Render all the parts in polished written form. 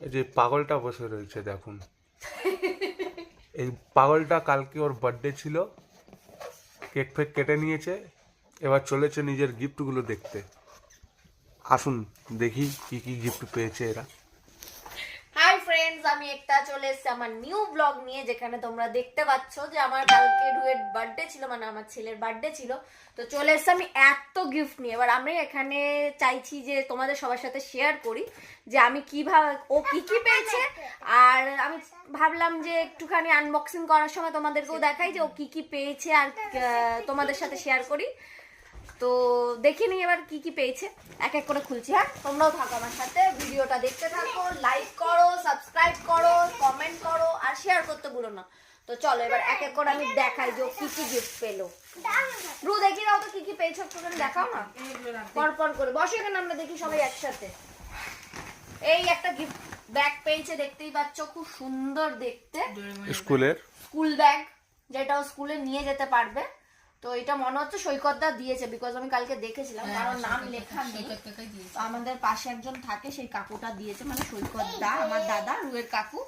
এই যে পাগলটা বসে রয়েছে দেখুন, এই পাগলটা কালকে ওর বার্থডে ছিল, কেক ফেক কেটে নিয়েছে, এবার চলেছে নিজের গিফটগুলো দেখতে। আসুন দেখি কি কি গিফট পেয়েছে এরা। হাই ফ্রেন্ডস, আমি একটা চলে এসেছি আমার নিউ ব্লগ নিয়ে, যেখানে তোমরা দেখতে পাচ্ছ যে আমার কালকে রুয়ের বার্থডে ছিল, মানে আমার ছেলের বার্থডে ছিল। তো চলে এসেছি আমি এত গিফট নিয়ে। এবার আমি এখানে চাইছি যে তোমাদের সবার সাথে শেয়ার করি যে আমি কিভাবে ও কি কি পেয়েছে, আর আমি ভাবলাম যে একটুখানি আনবক্সিং করার সময় তোমাদেরকেও দেখাই যে ও কি কি পেয়েছে, আর তোমাদের সাথে শেয়ার করি। তো দেখে নিই এবার কি কি পেয়েছে, এক এক করে খুলছি। হ্যাঁ, তোমরাও থাকো আমার সাথে, ভিডিওটা দেখতে থাকো, লাইক করো, সাবস্ক্রাইব করো, কমেন্ট করো আর শেয়ার করতে ভুলো না। তো চলো এবার এক এক করে আমি দেখাই যে ও কি কি গিফট পেলো। রু দেখি দাও তো কি কি পেয়েছো, একটুখানি দেখাও না, পরপর করে বসো এখানে, আমরা দেখি সবাই একসাথে। এই একটা গিফট ব্যাগ পেয়েছে, দেখতেই পাচ্ছ, খুব সুন্দর দেখতে, স্কুল ব্যাগ, যেটা ও স্কুলে নিয়ে যেতে পারবে। তো এটা মনে হচ্ছে সৈকতদা দিয়েছে, বিকজ আমি কালকে দেখেছিলাম, কারণ নাম লেখা নেই। আমাদের পাশে একজন থাকে, সেই কাকুটা দিয়েছে, মানে সৈকতদা, আমার দাদা, রুয়ের কাকু।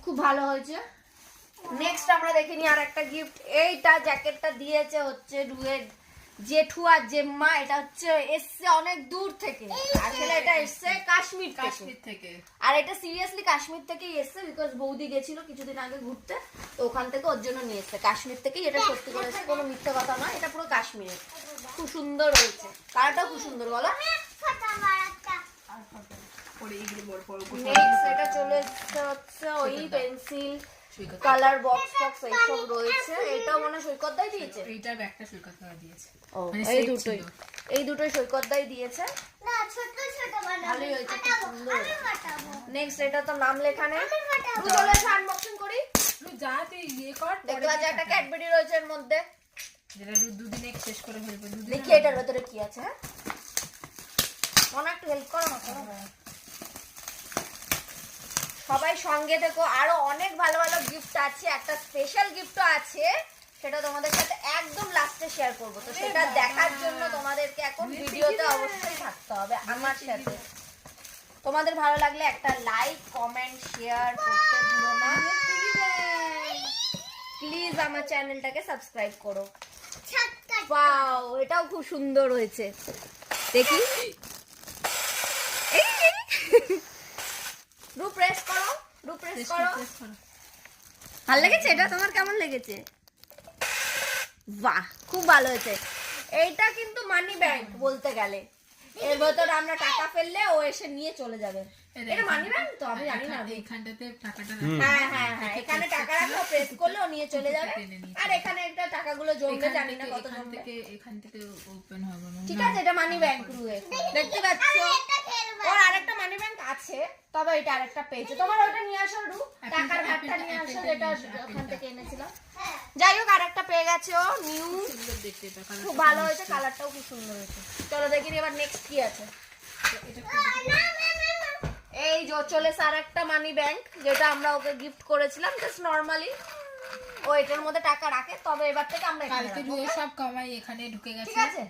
খুব ভালো হয়েছে। নেক্সট আমরা দেখিনি আর একটা গিফট। এইটা জ্যাকেটটা দিয়েছে হচ্ছে রুয়ের জেঠু আর জেম্মা। এটা হচ্ছে এসছে অনেক দূর থেকে, আসলে এটা এসছে কাশ্মীর থেকে। আর এটা সিরিয়াসলি কাশ্মীর থেকেই এসছে, বিকজ বৌদি গেছিল কিছুদিন আগে ঘুরতে, তো ওখান থেকে ওর জন্য নিয়ে এসছে কাশ্মীর থেকেই। এটা সত্যি করে এসছে, কোনো মিথ্যে কথা নয়, এটা পুরো কাশ্মীরের। খুব সুন্দর হয়েছে, কালারটাও খুব সুন্দর, বলো। নেক্সট এটা চলে এসছে হচ্ছে ওই পেন্সিল, কালার বক্স বক্স এইসব রয়েছে। এটাও মনে হয় সৈকতদাই দিয়েছে, এইটার ব্যাগটা সৈকতদা দিয়েছে। এই দুটোই সৈকতদাই দিয়েছে। না, ছোট ছোট বানাবো, ভালোই হয়েছে, খুব সুন্দর। নেক্সট এটা তো নাম লেখা নেই, চলে এসে আনবক্সিং করি। যা তুই ইয়ে কর, দেখতে পাচ্ছ একটা ক্যাডবেরি রয়েছে এর মধ্যে, যেটা দুদিনে শেষ করে ফেলবে। দেখি এটার ভেতরে কি আছে। হ্যাঁ, মনে একটু হেল্প করো না, সবাই সঙ্গে দেখো, আরো অনেক ভালো ভালো গিফট আছে, একটা স্পেশাল গিফটও আছে, সেটা তোমাদের সাথে একদম লাস্টে শেয়ার করব। তো সেটা দেখার জন্য তোমাদেরকে এখন ভিডিওতে অবশ্যই থাকতে হবে আমার সাথে। তোমাদের ভালো লাগলে একটা লাইক, কমেন্ট, শেয়ার করতে ভুলো না। প্লিজ আমার চ্যানেলটাকে সাবস্ক্রাইব করো। ওয়াও, এটাও খুব সুন্দর হয়েছে, দেখি। রু প্রেস করো, রু প্রেস করো। ভালো লেগেছে? এটা তোমার কেমন লেগেছে? বাহ, খুব ভালো হয়েছে। এইটা কিন্তু মানি ব্যাংক বলতে গেলে, এর ভেতরে আমরা টাকা ফেললে ও এসে নিয়ে চলে যাবে। এটা মানি ব্যাংক তো, আমি জানি না। এইখানটাতে টাকাটা, হ্যাঁ হ্যাঁ হ্যাঁ, এখানে টাকা রাখলে প্রেস করলে ও নিয়ে চলে যাবে। আর এখানে একটা টাকাগুলো জমবে, জানি না কত জমবে। এখান থেকে ওপেন হবে না। ঠিক আছে, এটা মানি ব্যাংক রুয়ে, দেখতে পাচ্ছ। ওর আরেকটা মানি ব্যাংক আছে, তবে এটা আরেকটা পেয়েছে। তোমার ওটা নিয়ে আসো রু, টাকার ভাতটা নিয়ে আসো, যেটা ওখান থেকে এনেছিলাম। যাই হোক, আরেকটা পেয়ে গেছে ও নিউ, খুব ভালো হয়েছে, কালারটাও খুব সুন্দর হয়েছে। চলো দেখি এবার নেক্সট কি আছে। এই যে চলে আর একটা মানি ব্যাংক, যেটা আমরা ওকে গিফট করেছিলাম, জাস্ট নরমালি ও এটার মধ্যে টাকা রাখে, তবে এবার থেকে আমরা এখানে কালকে রাখবো। সব কামাই এখানে ঢুকে গেছে। ঠিক আছে,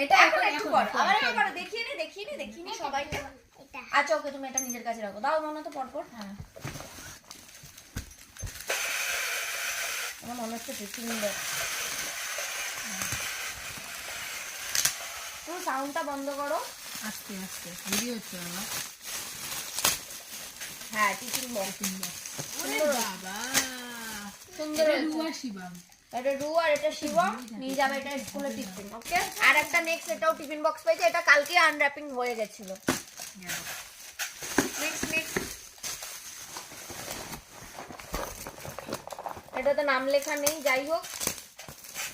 এটা এখন একটু করো, আবার একটু করো, দেখিয়ে নি সবাইকে। আচ্ছা ওকে, তুমি এটা নিজের কাছে রাখো, দাও মনে তো পরপর। হ্যাঁ, আমার মনে হচ্ছে টিফিন ব্যাগ। তুমি সাউন্ডটা বন্ধ করো। আস্তে আস্তে ভিডিও হচ্ছে বাবা। হ্যাঁ, টিফিন ব্যাগ। বাবা সুন্দর এটা রুয়া শিবাম, এটা রু আর এটা শিবম নিয়ে যাবে এটা স্কুলে টিফিন। ওকে, আর একটা নেক্সট, এটাও টিফিন বক্স পেয়েছে, এটা কালকে আনর্যাপিং হয়ে গেছিল। নেক্সট এটাতে নাম লেখা নেই, যাই হোক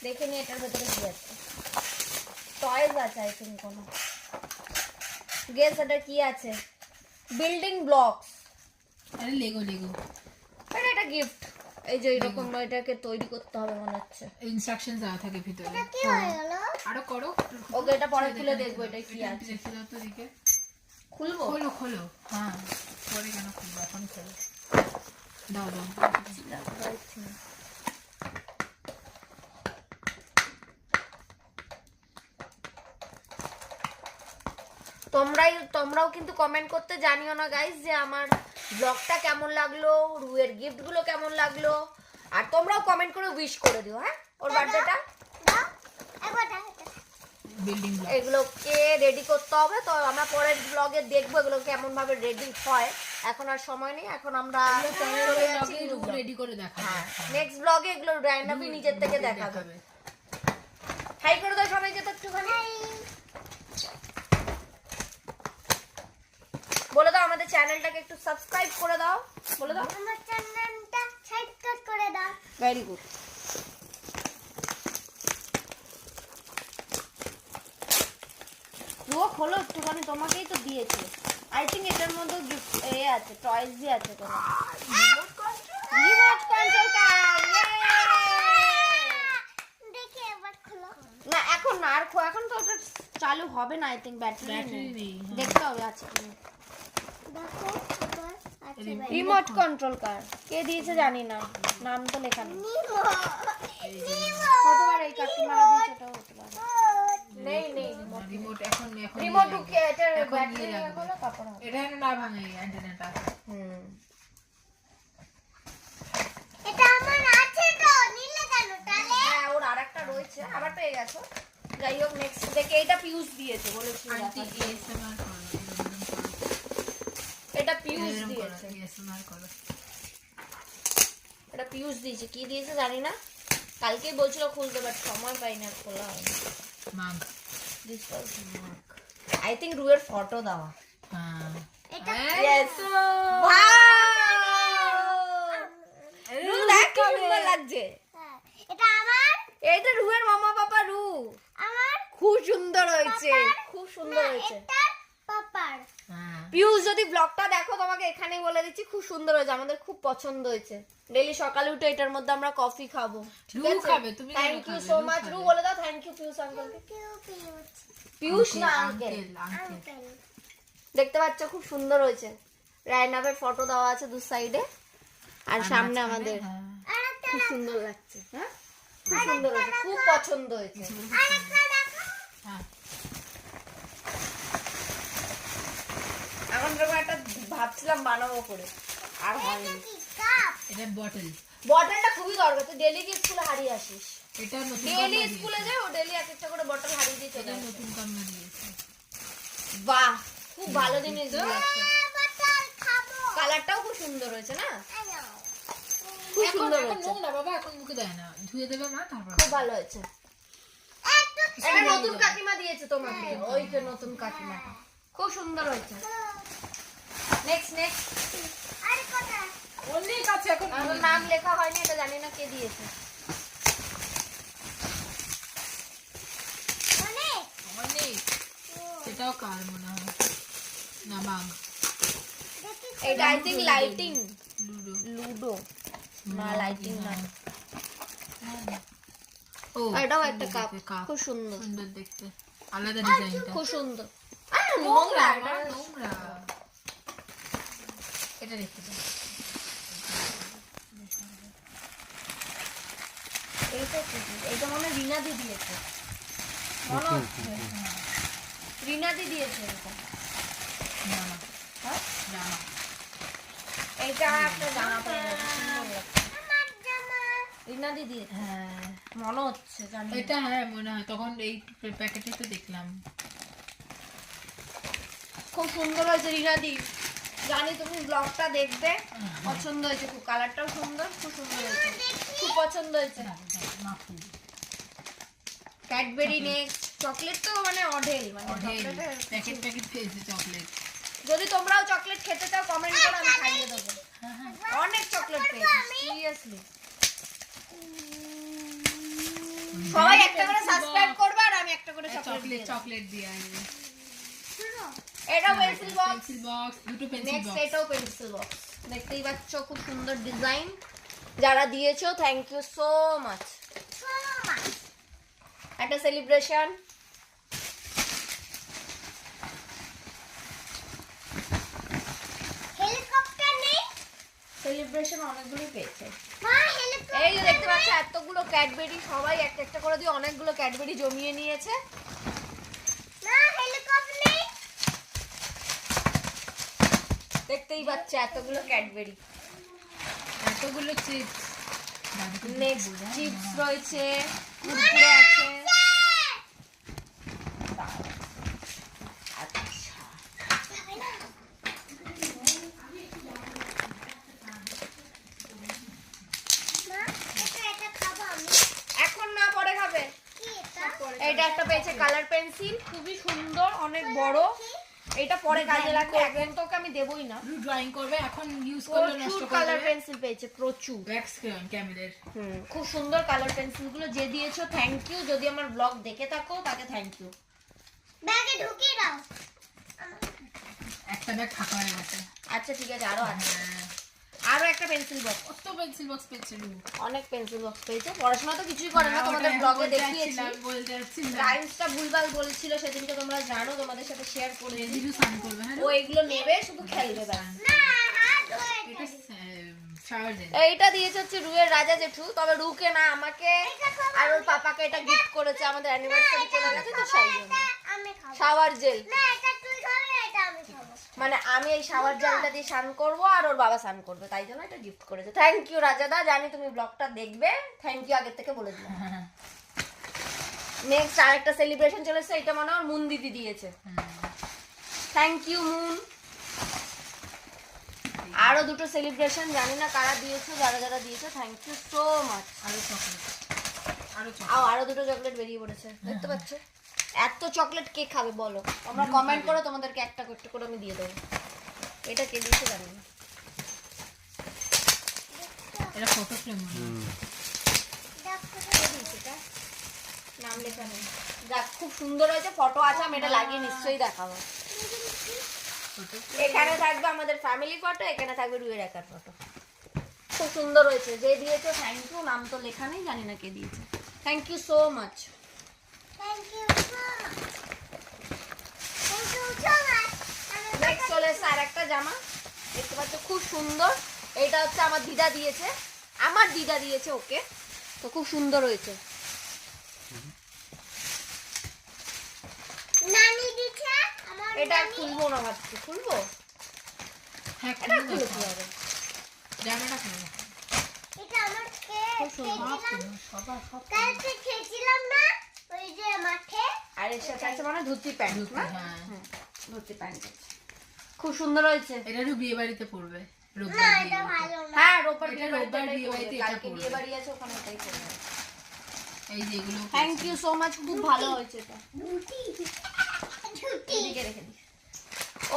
দেখে নি এটার ভেতরে কি আছে। টয়েজ আছে আই থিঙ্ক, কোনো গেস এটা কি আছে। বিল্ডিং ব্লকস, আরে লেগো এটা একটা গিফট। এই যে এরকম এটাকে তৈরি করতে হবে মনে হচ্ছে, ইনস্ট্রাকশন দেওয়া থাকে ভিতরে। আরো করো। ওকে, এটা পরে খুলে দেখবো এটা কি আছে। দেখে দাও তো দিকে। খুলবো? খোলো। হ্যাঁ, পরে কেন খুলবো, এখন খোলো। দাও তোমরাও কিন্তু কমেন্ট করতে জানিও না গাইস যে আমার ব্লগটা কেমন লাগলো, রুয়ের গিফটগুলো কেমন লাগলো, আর তোমরাও কমেন্ট করে উইশ করে দিও। হ্যাঁ, ওর বার্থডেটা বিল্ডিং ব্লক এগুলোকে রেডি করতে হবে, তো আমরা পরের ব্লগে দেখবো এগুলো কেমন ভাবে রেডি হয়। এখন আর সময় নেই, এখন আমরা চলে যাচ্ছি রেডি করে দেখাবো। হ্যাঁ, নেক্সট ব্লগে এগুলো র্যান্ডমলি নিজের থেকে দেখাবে। হাই করে দাও সবাইকে তো একটুখানি। বলে দাও আমাদের চ্যানেলটাকে একটু সাবস্ক্রাইব করে দাও, বলে দাও আমার চ্যানেলটা সাবস্ক্রাইব করে দাও। Very good. রুয়া খোলো একটুখানি, তোমাকেই তো দিয়েছে। আই থিঙ্ক এটার মধ্যে গিফট আছে, টয়েস দিয়ে আছে তোমার। Remote control car. দেখি এবার খোলো। না এখন না, আর এখন তো ওটা চালু হবে না। আই থিঙ্ক ব্যাটারি ব্যাটারি নেই। দেখতে হবে আছে কি। দেখো এবার আছে ভাই। রিমোট কন্ট্রোল কার কে দিয়েছে জানি না, নাম তো লেখা নেই। কতবার এই কাকিমারা দিয়েছে ওটাও হতে পারে। নেই রিমোট এখন রিমোট ঢুকিয়ে এটা এখন ব্যাটারি দিয়ে রাখবে। হলো তারপর হবে। এটা যেন না ভাঙে অ্যান্টেনাটা। এটা আমার আছে তো, নিলে কেন তাহলে? হ্যাঁ, ওর আরেকটা রয়েছে, আবার পেয়ে গেছো। যাই হোক, নেক্সট দেখে এটা পিউস দিয়েছে বলেছিল। আন্টি এসএমআর করো, এটা পিউস এরকম করো, দিয়েছে, এসএমআর করো। এটা পিউস দিয়েছে, কি দিয়েছে জানি না। কালকেই বলছিল খুলতে, বাট সময় পাই না, খোলা হয়নি। Mug this was mark, I think রুয়ের ফটো দেওয়া। হ্যাঁ এটা Yes. Wow! রু দেখ কি সুন্দর লাগছে। হ্যাঁ, এটা আমার এইটা রুয়ের মামা পাপা রু, আমার খুব সুন্দর হয়েছে, খুব সুন্দর হয়েছে। এটা পাপার। হ্যাঁ পিউস যদি ব্লগটা দেখো তোমাকে এখানেই বলে দিচ্ছি, খুব সুন্দর হয়েছে, আমাদের খুব পছন্দ হয়েছে। ডেইলি সকালে উঠে এটার মধ্যে আমরা কফি খাবো। রু খাবে, তুমি কেন থ্যাংক ইউ খাবে? সো রু মাচ। খাবে। রু বলে দাও থ্যাংক ইউ পিউস আঙ্কেলকে। পিউস না আঙ্কেল, আঙ্কেল দেখতে পাচ্ছ খুব সুন্দর হয়েছে। রায়নাবের ফটো দেওয়া আছে দু সাইডে, আর সামনে আমাদের। আরেকটা খুব সুন্দর লাগছে। হ্যাঁ, খুব সুন্দর হয়েছে, খুব পছন্দ হয়েছে। আরেকটা দেখো। হ্যাঁ এখন যেরকম একটা ভাবছিলাম বানাবো করে, আর হয়নি। কি কাপ? এটা বটল, বটলটা খুবই দরকার, তুই ডেলি কি স্কুলে হারিয়ে আসিস? এটা নতুন ডেলি কামনা স্কুলে দিয়েছে। যাই, ও ডেলি এক একটা করে বটল হারিয়ে দিয়ে চলে এটা আসে। নতুন কামনা দিয়েছে। বাহ, খুব ভালো জিনিস দিয়ে আসছে। বটল খাবো। কালারটাও খুব সুন্দর হয়েছে না, আনো। খুব এখন সুন্দর এখন হয়েছে, নোংরা বাবা, এখন মুখে দেয় না, ধুয়ে দেবে মা তারপর। খুব ভালো হয়েছে। একটু এটা নতুন কাকিমা দিয়েছে তোমাকে, ওই যে নতুন কাকিমা, খুব সুন্দর হয়েছে। নেক্সট নেক্সট, আরেকটা। অনেক আছে এখন। আমার নাম লেখা হয়নি, এটা জানি না কে দিয়েছে। অনেক। অনেক, সেটাও কার মনে হয় না, মাগ দেখি এটা I think lighting, ludo. Ludo না, লাইটিং না। ও এটাও সুন্দর একটা কাপ, দেখতে, কাপ খুব সুন্দর, সুন্দর দেখতে, আলাদা ডিজাইনটা। খুব সুন্দর। নোংরা, নোংরা, এটা নোংরা। এটা দেখতে দাও। এইটা কি? এইটা মনে হয় রিনাদি দিয়েছে, মনে হচ্ছে রিনাদি দিয়েছে এটা। জামা, হ্যাঁ, জামা। এইটা একটা জামা পরে আছে, সুন্দর লাগছে। আমার জামা। রিনাদি দিয়েছে, হ্যাঁ মনে হচ্ছে, জানি না। এটা হ্যাঁ মনে হয়, তখন এই প্যাকেটে তো দেখলাম। খুব সুন্দর হয়েছে রিনাদি, জানি তুমি ব্লগটা দেখবে। পছন্দ হয়েছে খুব, কালারটাও সুন্দর, খুব সুন্দর হয়েছে, খুব পছন্দ হয়েছে। ক্যাডবেরি নেক্সট, চকলেট তো মানে অঢেল, মানে চকলেটের প্যাকেট প্যাকেট পেয়েছে চকলেট। যদি তোমরাও চকলেট খেতে চাও কমেন্ট করো, আমি খাইয়ে দেবো। অনেক চকলেট পেয়েছি সিরিয়াসলি। সবাই একটা করে সাবস্ক্রাইব করবে, আর আমি একটা করে চকলেট চকলেট দিয়ে চকলেট দিয়ে আসবে। এটা পেন্সিল বক্স। পেন্সিল বক্স, দুটো পেন্সিল নেক্সট বক্স। এটাও পেন্সিল বক্স, দেখতেই পাচ্ছ খুব সুন্দর ডিজাইন। যারা দিয়েছো থ্যাংক ইউ সো মাচ। একটা সেলিব্রেশন। হেলিকপ্টার নেই? সেলিব্রেশন অনেকগুলো পেয়েছে। মা হেলিকপ্টার। এই যে দেখতে পাচ্ছ এতগুলো ক্যাডবেরি, সবাই একটা একটা করে দিয়ে অনেকগুলো ক্যাডবেরি জমিয়ে নিয়েছে। না হেলিকপ্টার নেই? দেখতেই পাচ্ছে এতগুলো ক্যাডবেরি। এতগুলো চিপস। নেক্সট চিপস রয়েছে, কুরকুরে আছে। আচ্ছা এটা খাবো আমি। এখন না, পরে খাবে। কি এটা? এটা একটা পেয়েছে কালার পেন্সিল, খুবই সুন্দর, অনেক বড়। এটা পরে কাজে লাগবে, এখন তোকে আমি দেবই না। ড্রয়িং করবে এখন ইউজ করলে নষ্ট প্রচুর করে কালার দেবে। পেন্সিল পেয়েছে, প্রচুর। ব্যাক স্ক্রিন ক্যামেরার। খুব সুন্দর কালার পেন্সিল গুলো যে দিয়েছো, থ্যাংক ইউ। যদি আমার ব্লগ দেখে থাকো তাকে থ্যাংক ইউ। ব্যাগে ঢুকিয়ে দাও। একটা ব্যাগ ফাঁকা হয়ে গেছে। আচ্ছা ঠিক আছে, আরো আছে, হ্যাঁ, আরো একটা পেন্সিল বক্স। কত পেন্সিল বক্স পেয়েছে রু। অনেক পেন্সিল বক্স পেয়েছে। পড়াশোনা তো কিছুই করে না, তোমাদের ব্লগে দেখিয়েছি। বলতে যাচ্ছি না। রাইমসটা ভুলভাল বলেছিল সেদিনকে, তোমরা জানো, তোমাদের সাথে শেয়ার করেছি। রেজিলু সান করবে হ্যাঁ। ও এগুলো নেবে, শুধু খেলবে ব্যাস। না, হাত ধোয়। এটা শাওয়ার জেল। এইটা দিয়েছে হচ্ছে রুয়ের রাজা জেঠু, তবে রুকে না, আমাকে আর ওর পাপাকে এটা গিফট করেছে। আমাদের অ্যানিভার্সারি চলে গেছে তো সেই জন্য। আমি খাবো। শাওয়ার জেল, না, এটা তুই খাবি, এটা আমি খাবো। মানে আমি এই শাওয়ার জেলটা দিয়ে স্নান করব আর ওর বাবা স্নান করবে, তাই জন্য এটা গিফট করেছে। থ্যাংক ইউ রাজাদা, জানি তুমি ব্লগটা দেখবে, থ্যাংক ইউ আগের থেকে বলে দিলাম। নেক্সট আরেকটা সেলিব্রেশন চলেছে, এটা মনে হয় মুন দিদি দিয়েছে। Thank you Moon. আরো দুটো সেলিব্রেশন, জানি না কারা দিয়েছে, যারা যারা দিয়েছে থ্যাংক ইউ সো মাচ। আরো চকলেট। আরো চকলেট। আরো দুটো চকলেট বেরিয়ে পড়েছে, দেখতে পাচ্ছ? এত চকলেট কে খাবে বলো? তোমরা কমেন্ট করো, তোমাদেরকে একটা করতে করে আমি দিয়ে দেবো। এটা কে দিয়েছে জানি না। এটা ফটো ফ্রেম। কে দিয়েছে এটা? নাম লেখা নেই। যাক, খুব সুন্দর হয়েছে, ফটো আছে, আমি এটা লাগিয়ে নিশ্চয়ই দেখাবো। এখানে থাকবে আমাদের ফ্যামিলি ফটো, এখানে থাকবে রুয়ের একার ফটো। খুব সুন্দর হয়েছে, যে দিয়েছে থ্যাংক ইউ। নাম তো লেখা নেই, জানি না কে দিয়েছে। Thank you so much. Thank you so much. Thank you so much. Next চলে এসছে আর একটা জামা, দেখতে পাচ্ছ খুব সুন্দর। এটা হচ্ছে আমার দিদা দিয়েছে, আমার দিদা দিয়েছে ওকে, তো খুব সুন্দর হয়েছে। নানি দিছে আমার। এটা আর খুলবো না, ভাবছি খুলবো। হ্যাঁ, এটা খুলে কি হবে? জামাটা খুলে। এটা আমার কে খুব সুন্দর। খেয়েছিলাম। কালকে খেয়েছিলাম না ওই যে মাঠে। আর এর সাথে আছে মানে ধুতি প্যান্ট, ধুতি, না? হ্যাঁ। হ্যাঁ, ধুতি প্যান্ট আছে। খুব সুন্দর হয়েছে। এটা রু বিয়ে বাড়িতে পড়বে। না, রোববার এটা বিয়ে বাড়িতে। ভালো না। হ্যাঁ, রোববার এটা বিয়ে রোববার বাড়িতে বিয়ে বাড়িতে এটা কালকে পরবে। বিয়ে বাড়ি আছে, ওখানে এটাই করবে। এই যে এগুলো থ্যাংক ইউ সো মাচ, খুব ভালো হয়েছে এটা। ঝুটি। ঝুটি। এদিকে রেখে দিই।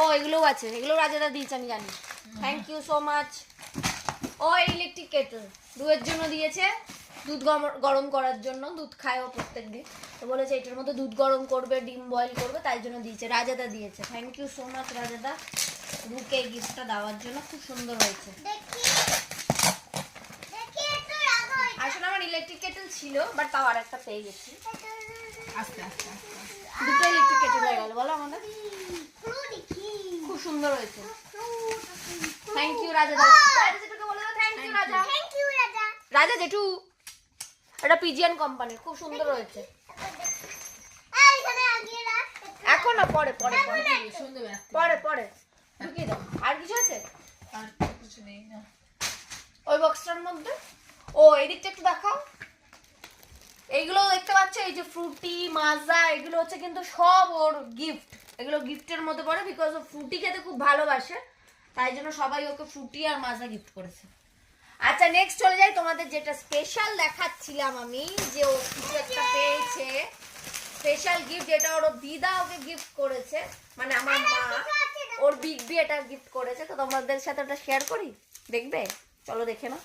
ও এগুলোও আছে, এগুলো রাজাদা দিয়েছে আমি জানি। Thank you so much. ও ইলেকট্রিক কেটল দুধের জন্য দিয়েছে, দুধ গরম করার জন্য। দুধ খায় ও প্রত্যেকদিন, তো বলেছে এটার মধ্যে দুধ গরম করবে, ডিম বয়েল করবে, তাই জন্য দিয়েছে। রাজাদা দিয়েছে, থ্যাংক ইউ সো মাচ রাজাদা, বুকে এই গিফটটা দেওয়ার জন্য। খুব সুন্দর হয়েছে। দেখি। দেখি একটু রাখো। আসলে আমার ইলেকট্রিক কেটল ছিল, বাট তাও আর একটা পেয়ে গেছি। আস্তে আস্তে আস্তে। দুটো ইলেকট্রিক কেটল হয়ে গেল বলো আমাদের। দেখি। খুব সুন্দর হয়েছে। থ্যাংক ইউ রাজাদা। রাজা জেঠুকে বলে দাও thank you Raja. Thank you Raja. Raja জেঠু, এটা পিজিএন কোম্পানির, খুব সুন্দর হয়েছে। এইখানে আগিয়ে রাখ। এখন না, পরে পরে পরে সন্ধ্যেবেলা। পরে পরে ঢুকিয়ে দাও। আর কিছু আছে আর কিছু নেই না। ওই বক্সটার মধ্যে? ও এদিকটা একটু দেখাও। এইগুলো দেখতে পাচ্ছ, এই যে ফ্রুটি মাজা, এগুলো হচ্ছে কিন্তু সব ওর গিফট। এগুলো গিফটের মধ্যে পড়ে, বিকজ ও ফ্রুটি খেতে খুব ভালোবাসে, তাই জন্য সবাই ওকে ফ্রুটি আর মাজা গিফট করেছে। আচ্ছা নেক্সট চলে যাই, তোমাদের যেটা স্পেশাল দেখাচ্ছিলাম আমি, যে ও কিছু একটা পেয়েছে স্পেশাল গিফট, যেটা ওর দিদা ওকে গিফট করেছে, মানে আমার মা ওর বিগ বি এটা গিফট করেছে। তো তোমাদের সাথে ওটা শেয়ার করি, দেখবে? চলো দেখে নাও।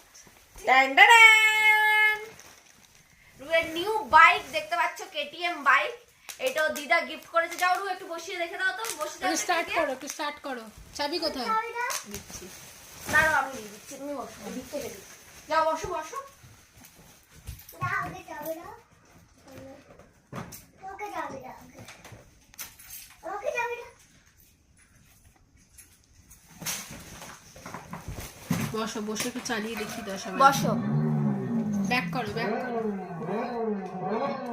রুয়ের নিউ বাইক দেখতে পাচ্ছ, কেটিএম বাইক, এটাও দিদা গিফট করেছে। যাও রু একটু বসিয়ে দেখে দাও তো, বসে দাও। স্টার্ট করো, একটু স্টার্ট করো। চাবি কোথায়? দিচ্ছি, দাঁড়াও আমি দিয়ে দিচ্ছি, তুমি বসো, দিক থেকে দিচ্ছি। যাও বসো বসো। দাও আগে যাবে না। ওকে যাবে না। ওকে যাবে না। বসো, বসে একটু চালিয়ে দেখি দাও সবাই। বসো, ব্যাক করো, ব্যাক করো।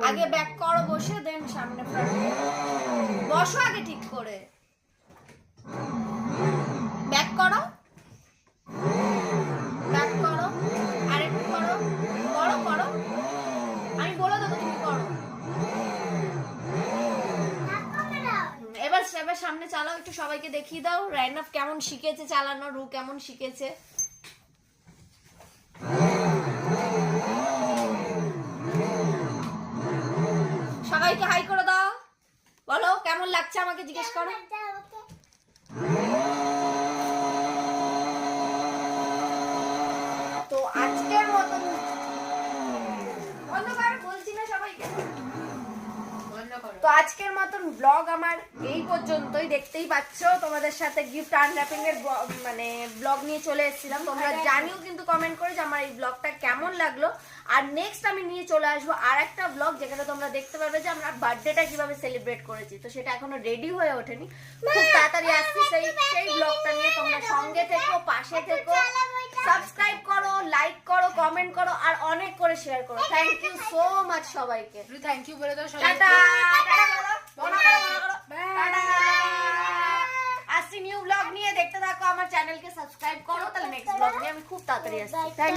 আগে ব্যাক করো বসে, দেন সামনে বসো আগে ঠিক করে। ব্যাক করো একটু সবাইকে দেখিয়ে দাও রায়নাফ কেমন শিখেছে চালানো, রু কেমন শিখেছে। সবাইকে হাই করে দাও, বলো কেমন লাগছে আমাকে জিজ্ঞেস করো। তো আজকের মতন অন্ধকার বলছি না সবাইকে, তো আজকের মতন ব্লগ আমার এই পর্যন্তই। দেখতেই পাচ্ছো তোমাদের সাথে গিফট আনর্যাপিং এর মানে ব্লগ নিয়ে চলে এসেছিলাম। তোমরা জানিও কিন্তু কমেন্ট করে যে আমার এই ব্লগটা কেমন লাগলো। আর নেক্সট আমি নিয়ে চলে আসবো আর একটা ব্লগ, যেখানে তোমরা দেখতে পারবে যে আমরা বার্থডেটা কিভাবে সেলিব্রেট করেছি। তো সেটা এখনো রেডি হয়ে ওঠেনি, খুব তাড়াতাড়ি আসছি সেই ব্লগটা নিয়ে। তোমরা সঙ্গে থেকো, পাশে থেকো, সাবস্ক্রাইব করো, লাইক করো, কমেন্ট করো আর অনেক করে শেয়ার করো। থ্যাংক ইউ সো মাচ সবাইকে। থ্যাংক ইউ বলে দাও টাটা সবাইকে। টাটা করে দাও, মনে করো, মনে করো। টাটা। আসছি নিউ ব্লগ নিয়ে, দেখতে থাকো, আমার চ্যানেলকে সাবস্ক্রাইব করো, তাহলে নেক্সট ব্লগ নিয়ে আমি খুব তাড়াতাড়ি আসছি। Thank you.